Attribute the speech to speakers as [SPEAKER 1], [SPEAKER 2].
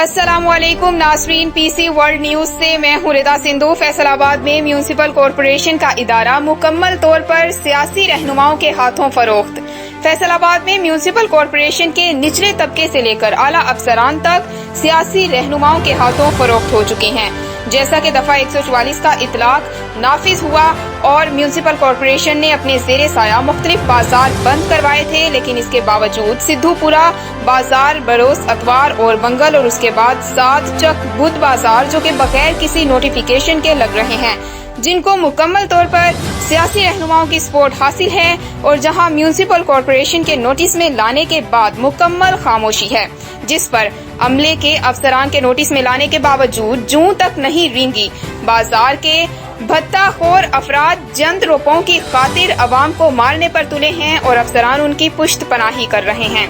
[SPEAKER 1] अस्सलाम वालेकुम नाज़रीन, पीसी वर्ल्ड न्यूज से मैं हूं रिदा सिंधु। फैसलाबाद में म्यूनिसिपल कॉरपोरेशन का इदारा मुकम्मल तौर पर सियासी रहनुमाओं के हाथों फरोख्त। फैसलाबाद में म्यूनिसिपल कॉरपोरेशन के निचले तबके से लेकर आला अफसरान तक सियासी रहनुमाओं के हाथों फरोख्त हो चुके हैं। जैसा कि दफा 144 का इतलाक नाफिज हुआ और म्यूनिसिपल कॉरपोरेशन ने अपने ज़ेरे साया मुख्तलिफ बाजार बंद करवाए थे, लेकिन इसके बावजूद सिद्धूपुरा बाजार, बरोस अतवार और बंगल और उसके बाद 7 चक बुध बाजार जो कि बगैर किसी नोटिफिकेशन के लग रहे हैं, जिनको मुकम्मल तौर पर सियासी रहनुमाओं की सपोर्ट हासिल है और जहां म्यूनिसिपल कॉरपोरेशन के नोटिस में लाने के बाद मुकम्मल खामोशी है, जिस पर अमले के अफसरान के नोटिस में लाने के बावजूद जूं तक नहीं रेंगी। बाजार के भत्ताखोर अफराद जंद रुपयों की खातिर अवाम को मारने पर तुले हैं और अफसरान उनकी पुश्त पनाही कर रहे हैं।